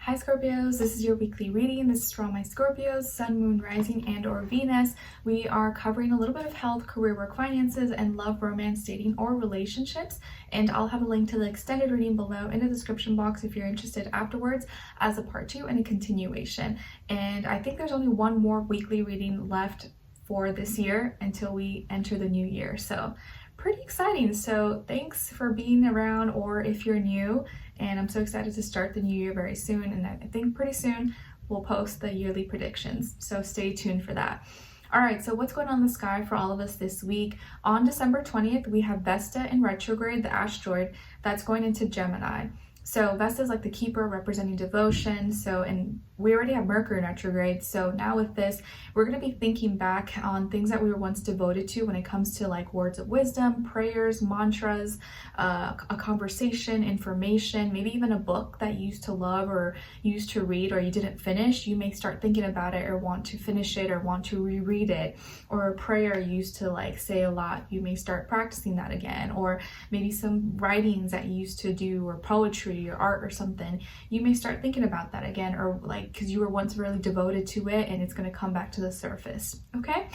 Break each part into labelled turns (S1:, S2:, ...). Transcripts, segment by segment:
S1: Hi Scorpios, this is your weekly reading. This is for all my Scorpios, Sun, Moon, Rising, and or Venus. We are covering a little bit of health, career, work, finances, and love, romance, dating, or relationships. And I'll have a link to the extended reading below in the description box if you're interested afterwards as a part 2 and a continuation. And I think there's only one more weekly reading left for this year until we enter the new year. So pretty exciting. So thanks for being around, or if you're new, and I'm so excited to start the new year very soon, and I think pretty soon we'll post the yearly predictions, so stay tuned for that. All right, so what's going on in the sky for all of us this week? On December 20th, we have Vesta in retrograde, the asteroid that's going into Gemini. So Vesta is like the keeper representing devotion. And we already have Mercury in retrograde. So now with this, we're going to be thinking back on things that we were once devoted to when it comes to like words of wisdom, prayers, mantras, a conversation, information, maybe even a book that you used to love or used to read or you didn't finish. You may start thinking about it or want to finish it or want to reread it, or a prayer you used to like say a lot. You may start practicing that again, or maybe some writings that you used to do, or poetry or art or something. You may start thinking about that again, or like because you were once really devoted to it and it's going to come back to the surface, okay?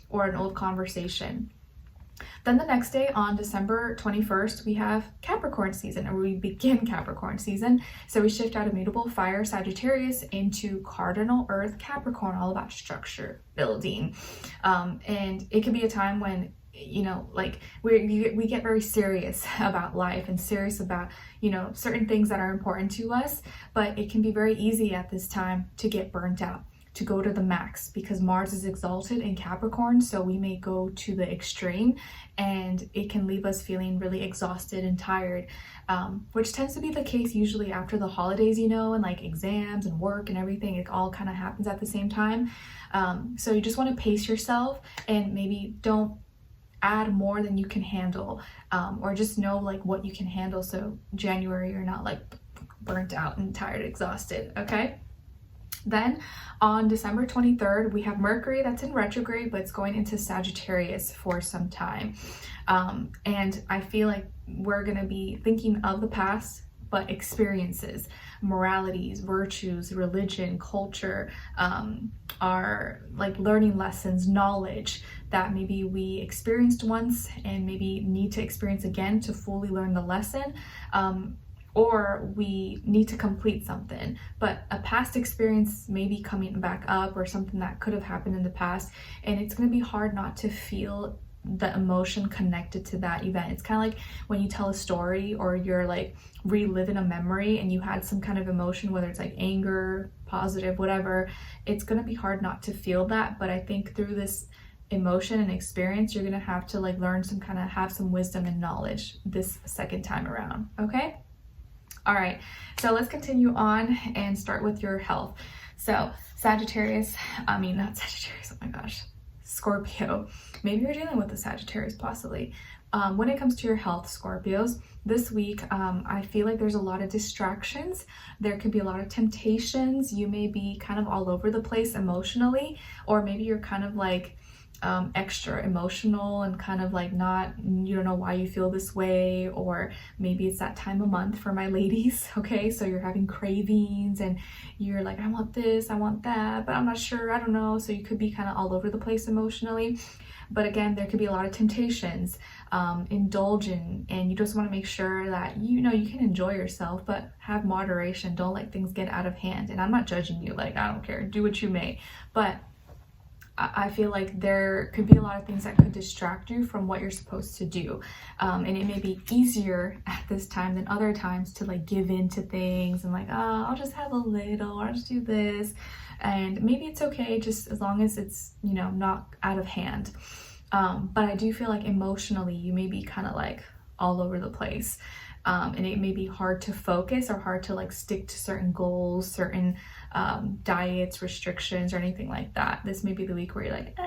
S1: Or an old conversation. Then the next day on December 21st, we have Capricorn season, or we begin Capricorn season. So we shift out of mutable fire Sagittarius into cardinal earth Capricorn, all about structure, building. And it can be a time when, you know, like we get very serious about life and serious about, you know, certain things that are important to us, but it can be very easy at this time to get burnt out, to go to the max, because Mars is exalted in Capricorn. So we may go to the extreme and it can leave us feeling really exhausted and tired, which tends to be the case usually after the holidays, you know, and like exams and work and everything. It all kind of happens at the same time. So you just want to pace yourself and maybe don't add more than you can handle, or just know like what you can handle, so January you're not like burnt out and tired, exhausted, okay? Then on December 23rd, we have Mercury that's in retrograde, but it's going into Sagittarius for some time. And I feel like we're going to be thinking of the past, but experiences, moralities, virtues, religion, culture, are like learning lessons, knowledge that maybe we experienced once and maybe need to experience again to fully learn the lesson. Or we need to complete something, but a past experience may be coming back up, or something that could have happened in the past, and it's going to be hard not to feel the emotion connected to that event. It's kind of like when you tell a story or you're like reliving a memory and you had some kind of emotion, whether it's like anger, positive, whatever. It's going to be hard not to feel that, but I think through this emotion and experience, you're going to have to like learn some kind of, have some wisdom and knowledge this second time around, okay? All right, so let's continue on and start with your health. So Sagittarius, not Sagittarius, oh my gosh, Scorpio. Maybe you're dealing with a Sagittarius possibly. When it comes to your health, Scorpios, this week, I feel like there's a lot of distractions. There could be a lot of temptations. You may be kind of all over the place emotionally, or maybe you're kind of like extra emotional and kind of like you don't know why you feel this way, or maybe it's that time of month for my ladies, okay? So you're having cravings and you're like, I want this, I want that, but I'm not sure, I don't know. So you could be kind of all over the place emotionally. But again, there could be a lot of temptations, indulging, and you just want to make sure that you know you can enjoy yourself, but have moderation. Don't let things get out of hand. And I'm not judging you, like I don't care, do what you may, but I feel like there could be a lot of things that could distract you from what you're supposed to do. And it may be easier at this time than other times to like give in to things and like, oh, I'll just have a little, or I'll just do this. And maybe it's okay just as long as it's, you know, not out of hand. But I do feel like emotionally you may be kind of like all over the place. And it may be hard to focus or hard to like stick to certain goals, certain diets, restrictions, or anything like that. This may be the week where you're like,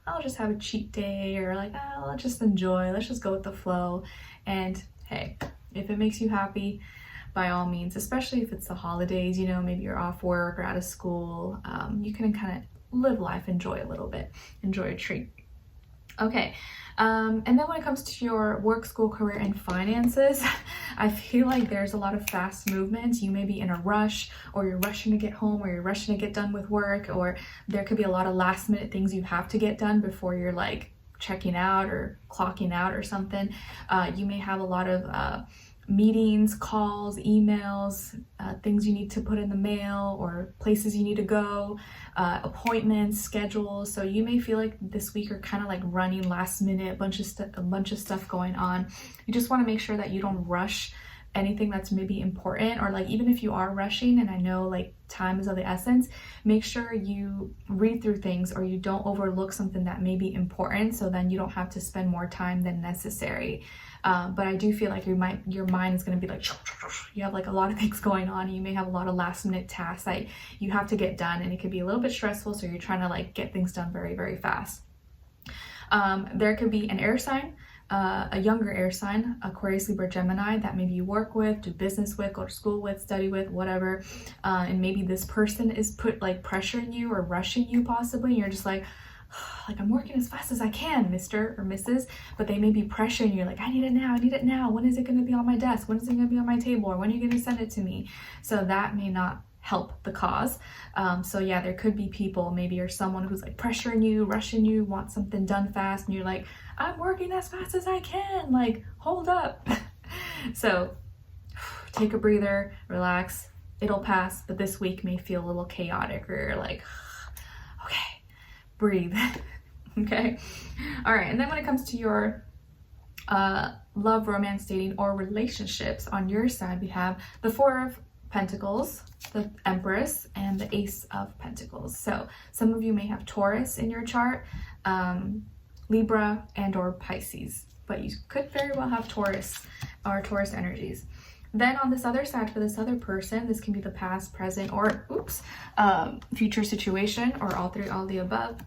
S1: I'll just have a cheat day, or like, I'll just enjoy, let's just go with the flow. And hey, if it makes you happy, by all means, especially if it's the holidays, you know, maybe you're off work or out of school, you can kind of live life, enjoy a little bit, enjoy a treat. Okay. And then when it comes to your work, school, career, and finances, I feel like there's a lot of fast movement. You may be in a rush, or you're rushing to get home, or you're rushing to get done with work, or there could be a lot of last minute things you have to get done before you're like checking out or clocking out or something. You may have a lot of meetings, calls, emails, things you need to put in the mail, or places you need to go, appointments, schedules. So you may feel like this week are kind of like running last minute, a bunch of stuff going on. You just want to make sure that you don't rush anything that's maybe important, or like even if you are rushing, and I know like time is of the essence, make sure you read through things or you don't overlook something that may be important, so then you don't have to spend more time than necessary. But I do feel like your mind is going to be like, you have like a lot of things going on. You may have a lot of last minute tasks that you have to get done, and it could be a little bit stressful, so you're trying to like get things done very, very fast. There could be an air sign, a younger air sign, Aquarius, Libra, Gemini, that maybe you work with, do business with, go to school with, study with, whatever. And maybe this person is pressuring you or rushing you possibly. You're just like I'm working as fast as I can, Mr. or Mrs. But they may be pressuring you, like, I need it now, I need it now. When is it going to be on my desk? When is it going to be on my table? Or when are you going to send it to me? So that may not help the cause. So yeah, there could be people, maybe you're someone who's like pressuring you, rushing you, want something done fast, and you're like, I'm working as fast as I can, like, hold up. So take a breather, relax, it'll pass, but this week may feel a little chaotic, or you're like, okay, breathe. Okay. All right. And then when it comes to your love, romance, dating, or relationships, on your side, we have the Four of Pentacles, the Empress, and the Ace of Pentacles. So some of you may have Taurus in your chart, Libra, and or Pisces, but you could very well have Taurus or Taurus energies. Then on this other side, for this other person, this can be the past, present, or future situation, or all three, all the above.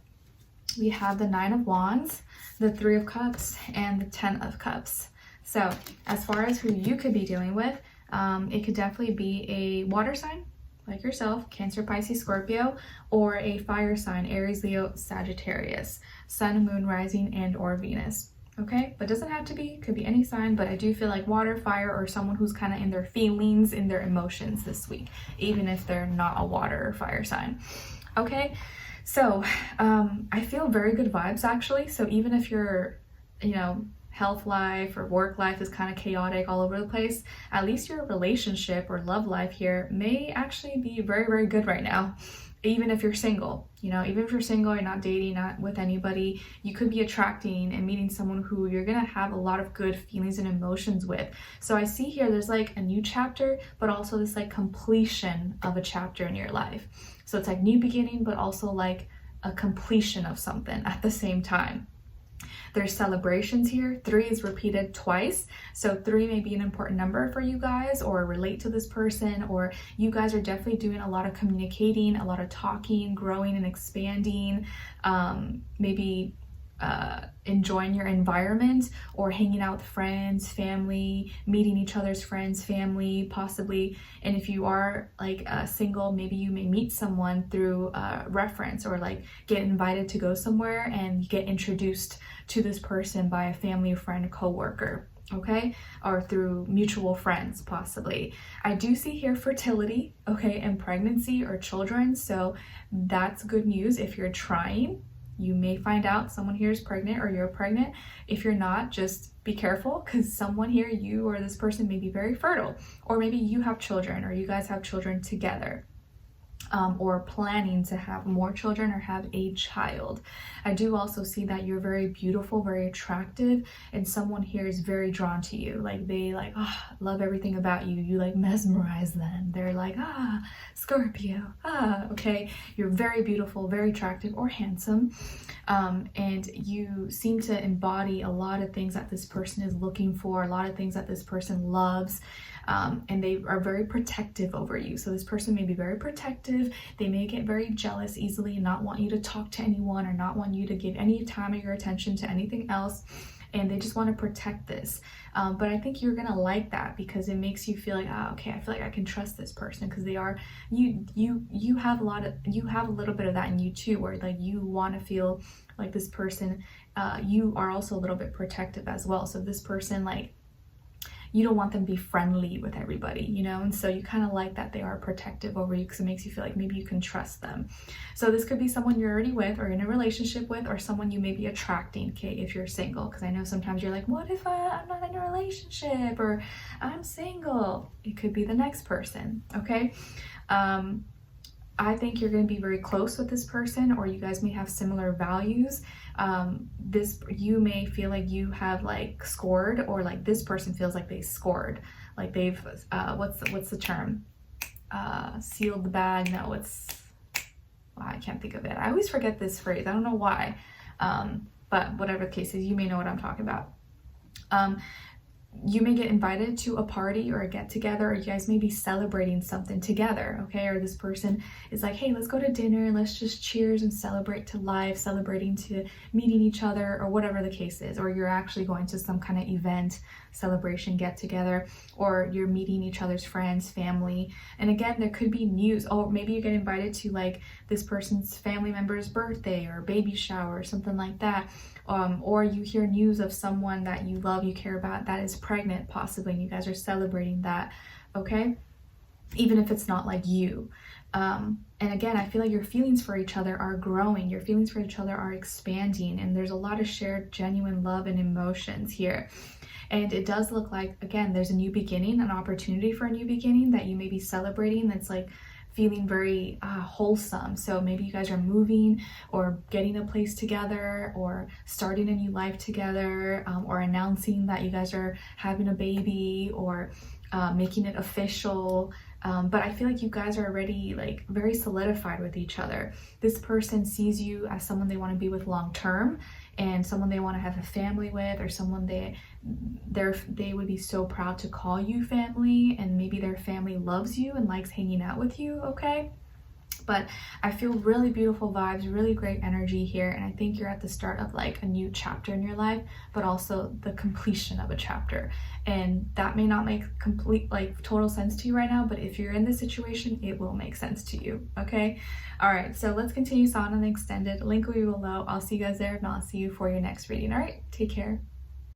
S1: We have the Nine of Wands, the Three of Cups, and the Ten of Cups. So as far as who you could be dealing with, it could definitely be a water sign like yourself, Cancer, Pisces, Scorpio, or a fire sign, Aries, Leo, Sagittarius, Sun, Moon, Rising, and or Venus. Okay, but it doesn't have to be, could be any sign, but I do feel like water, fire, or someone who's kind of in their feelings, in their emotions this week, even if they're not a water or fire sign. Okay, so I feel very good vibes actually. So even if your, health life or work life is kind of chaotic all over the place, at least your relationship or love life here may actually be very, very good right now. Even if you're single, even if you're single, you're not dating, not with anybody, you could be attracting and meeting someone who you're gonna have a lot of good feelings and emotions with. So I see here there's like a new chapter, but also this like completion of a chapter in your life. So it's like new beginning, but also like a completion of something at the same time. There's celebrations here. 3 is repeated twice. So 3 may be an important number for you guys, or relate to this person, or you guys are definitely doing a lot of communicating, a lot of talking, growing and expanding, maybe enjoying your environment, or hanging out with friends, family, meeting each other's friends, family, possibly. And if you are like single, maybe you may meet someone through reference, or like get invited to go somewhere and you get introduced to this person by a family, friend, co-worker, okay, or through mutual friends possibly. I do see here fertility, okay, and pregnancy or children, so that's good news. If you're trying, you may find out someone here is pregnant, or you're pregnant. If you're not, just be careful, because someone here, you or this person, may be very fertile, or maybe you have children, or you guys have children together, or planning to have more children or have a child. I do also see that you're very beautiful, very attractive, and someone here is very drawn to you. Like they love everything about you. You like mesmerize them. They're like, Scorpio, okay. You're very beautiful, very attractive or handsome. And you seem to embody a lot of things that this person is looking for, a lot of things that this person loves. And they are very protective over you. So this person may be very protective. They may get very jealous easily and not want you to talk to anyone, or not want you to give any time or your attention to anything else. and they just want to protect this. But I think you're gonna like that because it makes you feel like, oh, okay, I feel like I can trust this person, because they are, you have a little bit of that in you too, where like you want to feel like this person, you are also a little bit protective as well. So this person, like, you don't want them to be friendly with everybody, you know? And so you kind of like that they are protective over you, because it makes you feel like maybe you can trust them. So this could be someone you're already with or in a relationship with, or someone you may be attracting, okay, if you're single. Because I know sometimes you're like, what if I'm not in a relationship, or I'm single? It could be the next person, okay? I think you're going to be very close with this person, or you guys may have similar values. You may feel like you have like scored, or like this person feels like they scored, like they've what's the term, sealed the bag. No, I can't think of it. I always forget this phrase, I don't know why, but whatever the case is, you may know what I'm talking about. You may get invited to a party or a get together, or you guys may be celebrating something together, okay? Or this person is like, hey, let's go to dinner and let's just cheers and celebrate to life, celebrating to meeting each other, or whatever the case is. Or you're actually going to some kind of event, celebration, get together, or you're meeting each other's friends, family. And again, there could be news. Oh, maybe you get invited to like this person's family member's birthday or baby shower or something like that. Or you hear news of someone that you love, you care about, that is pregnant possibly, and you guys are celebrating that, okay? Even if it's not like you. And again, I feel like your feelings for each other are growing, your feelings for each other are expanding, and there's a lot of shared genuine love and emotions here. And it does look like, again, there's a new beginning, an opportunity for a new beginning that you may be celebrating, that's like feeling very wholesome. So maybe you guys are moving, or getting a place together, or starting a new life together, or announcing that you guys are having a baby, or making it official. But I feel like you guys are already like very solidified with each other. This person sees you as someone they want to be with long term, and someone they want to have a family with, or someone they would be so proud to call you family, and maybe their family loves you and likes hanging out with you, okay? But I feel really beautiful vibes, really great energy here, and I think you're at the start of like a new chapter in your life, but also the completion of a chapter. And that may not make complete, like, total sense to you right now, but if you're in this situation, it will make sense to you, okay? All right, so let's continue on an extended. Link will be below. I'll see you guys there, and I'll see you for your next reading. All right, take care.